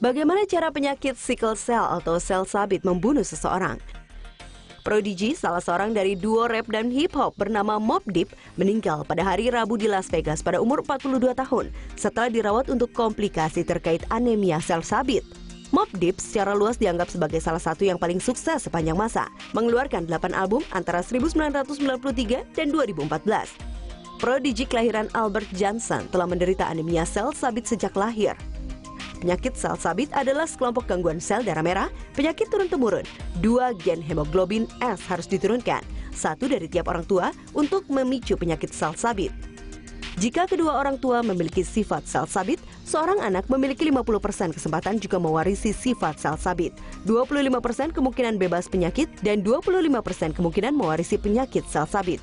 Bagaimana cara penyakit sickle cell atau sel sabit membunuh seseorang? Prodigy, salah seorang dari duo rap dan hip hop bernama Mobb Deep, meninggal pada hari Rabu di Las Vegas pada umur 42 tahun setelah dirawat untuk komplikasi terkait anemia sel sabit. Mobb Deep secara luas dianggap sebagai salah satu yang paling sukses sepanjang masa, mengeluarkan 8 album antara 1993 dan 2014. Prodigy kelahiran Albert Johnson telah menderita anemia sel sabit sejak lahir. Penyakit sel sabit adalah sekelompok gangguan sel darah merah, penyakit turun-temurun. 2 gen hemoglobin S harus diturunkan, satu dari tiap orang tua untuk memicu penyakit sel sabit. Jika kedua orang tua memiliki sifat sel sabit, seorang anak memiliki 50% kesempatan juga mewarisi sifat sel sabit, 25% kemungkinan bebas penyakit, dan 25% kemungkinan mewarisi penyakit sel sabit.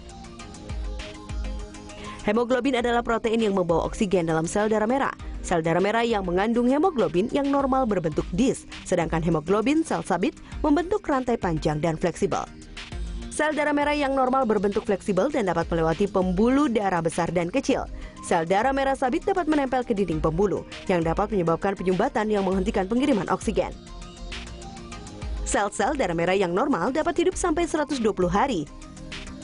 Hemoglobin adalah protein yang membawa oksigen dalam sel darah merah. Sel darah merah yang mengandung hemoglobin yang normal berbentuk disk, sedangkan hemoglobin sel sabit membentuk rantai panjang dan fleksibel. Sel darah merah yang normal berbentuk fleksibel dan dapat melewati pembuluh darah besar dan kecil. Sel darah merah sabit dapat menempel ke dinding pembuluh, yang dapat menyebabkan penyumbatan yang menghentikan pengiriman oksigen. Sel-sel darah merah yang normal dapat hidup sampai 120 hari.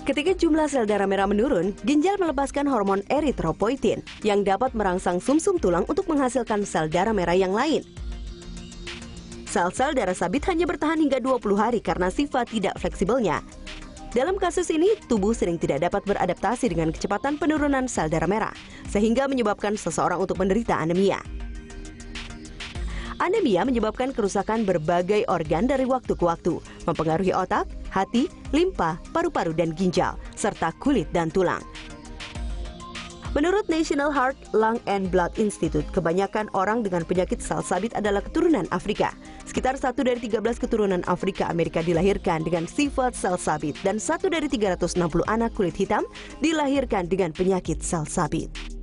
Ketika jumlah sel darah merah menurun, ginjal melepaskan hormon eritropoietin yang dapat merangsang sumsum tulang untuk menghasilkan sel darah merah yang lain. Sel-sel darah sabit hanya bertahan hingga 20 hari karena sifat tidak fleksibelnya. Dalam kasus ini, tubuh sering tidak dapat beradaptasi dengan kecepatan penurunan sel darah merah, sehingga menyebabkan seseorang untuk menderita anemia. Anemia menyebabkan kerusakan berbagai organ dari waktu ke waktu, mempengaruhi otak, hati, limpa, paru-paru dan ginjal, serta kulit dan tulang. Menurut National Heart, Lung and Blood Institute, kebanyakan orang dengan penyakit sel sabit adalah keturunan Afrika. Sekitar 1 dari 13 keturunan Afrika Amerika dilahirkan dengan sifat sel sabit dan 1 dari 360 anak kulit hitam dilahirkan dengan penyakit sel sabit.